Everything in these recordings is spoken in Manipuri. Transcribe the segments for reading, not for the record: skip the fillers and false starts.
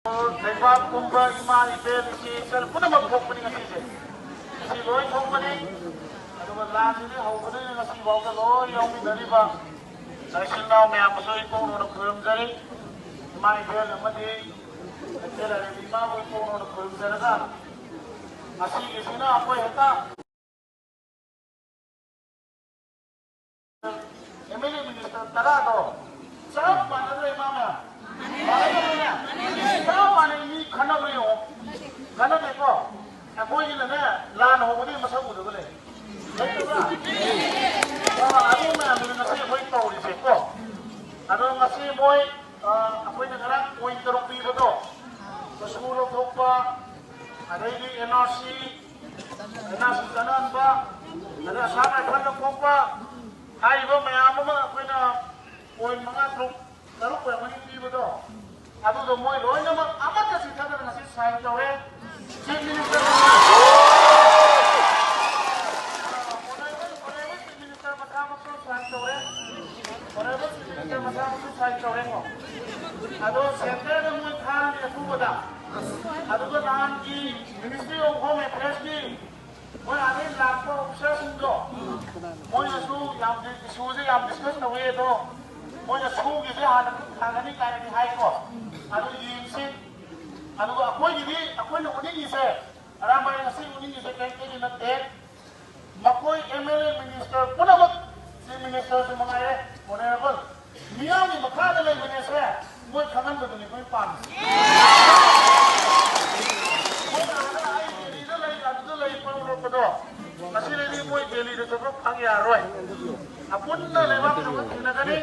Lepas kumpul iman ibad si sel pun nama kumpul ni ngasih je. Si loy kumpul ni, ada belas ini, hau ni ngasih bawa ke loy yang ni dari ba. Dari sini mau yang masuk itu orang kumpul jadi, iman ibad nama di, kita dari lima orang kumpul jadi kan. Ngasih di sini apa yang tak? Emily minister tera tu, siapa mana tu imamnya? Siapa ni khana beriyo, khana deko. Aku ini ni lan hobi ni masa muda boleh. Betul tak? Aku ni ambil nasi boy tahu di seko. Ada nasi boy, aku ini sekarang boy terupi betul. Sesuatu apa? Ada ini NRC kanan ba. Ada sama khana apa? Hai bo, macam apa? Aku ini boy mengatur. Taruh yang ini betul. Aduh, tu moi loy nama amat kasih kata dengan si saya tahu Chief Minister. Chief Minister macam apa saya tahu Chief Minister macam apa saya tahu Aduh, center tu moi thang dia tu betul. Aduh, tu nanti Ministry of Home Affairs ni, moi ada laptop officer tu. Moi tu yang isu je yang discuss tu tu. Moi school gitu ada ni kaya ni high court. Aduh ini, aduh aku ni unik ni ramai nasi unik ni kaya nanti. Makoi MLA minister pun apa? Si minister tu mengaye, mana apa? Dia ni makada lagi minister. Moi kangen betul ni, moi pan. Moi ada air ni ada lagi pun betul. Masih lagi moi beli tu terus pagi arwah. Apun na lewat tu nak ni.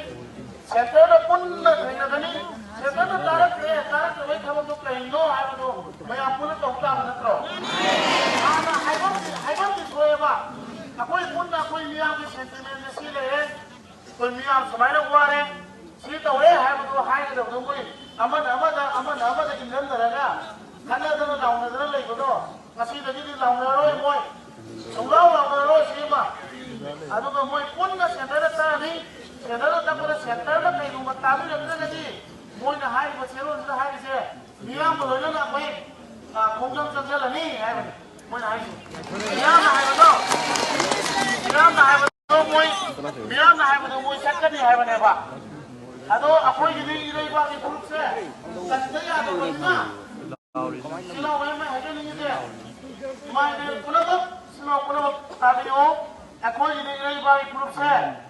Center pun kena ni, center tarik away kamu tu kain lo, apa tu, saya pun tu tak nak terus. Ana, haiwan di Sueba, aku miam di sentimen di sini aku miam semalam kuare, sih tahu haiwan tu hai tu mui, aman Indian teraga, karena tu lawan lagi tu, masih tadi di lawan mui, lawan sih mah, aduh mui pun na center tadi. Center tak boleh center tak kayak rumah tamu yang tu lagi. Moi nak hai, macam tu hai je. Dia boleh nak baik. Kongkong cakap lah ni, hai. Moi nak hai. Dia nak hai betul. Dia nak hai betul moi. Dia nak hai betul moi cakap ni hai mana pak. Aduh, aku ini pak ni buruk saya. Tapi ada mana? Silau mana hai ni je. Mai ni silau tapi aku ini pak ni buruk saya.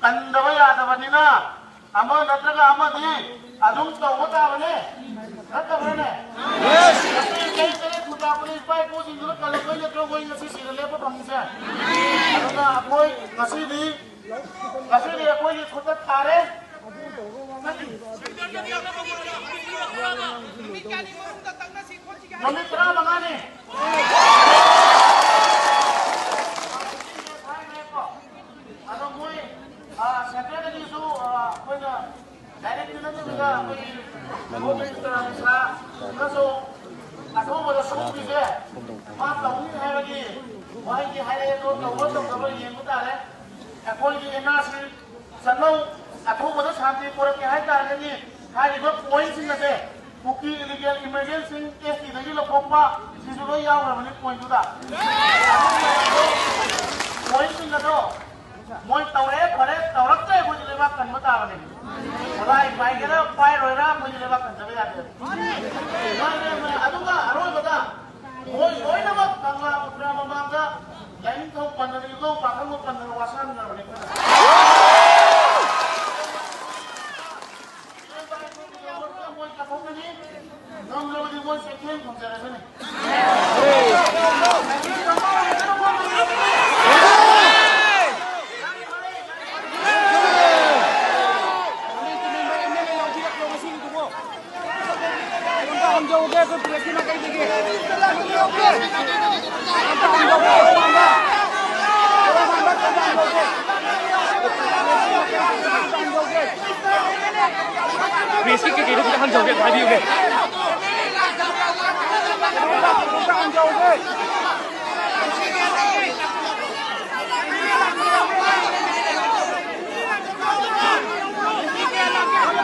Anda bayar apa ni na? Amo natraga amo di, adum tu apa tak boleh? Apa boleh? Yes. Tapi kita boleh buat pun ini kalau kau ni kalau kau ni nasi sih lepas bangsa. Aduna aku aku ini kita tarik. Kami terang mangani. Saya tadi tu, punya director tu juga, minister Islam, masuk, aku boleh sebut je, tahu ni hai lagi, wahai hai tu tahu yang kita le, aku ini nasi, senang, aku boleh sampai korang hai tak lagi, hai itu poin sih nanti, bukti illegal emergency case ini lagi lepas, sisi tu yang mana poin tu dah, poin sih nanti. Moi tahu tahu tu boleh lewatkan mata ni. Mulai baik kira, baik roira boleh lewatkan tapi ada. Aduh kan, arwah betul. Moi nama tangga berapa mangga, lain tu pandang itu, pakai pandang wasan nak ni. Moi kapal ni, nombor di moi sekian konser ni. Basic cái đó cũng ăn dầu cái bài điều này.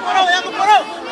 Aku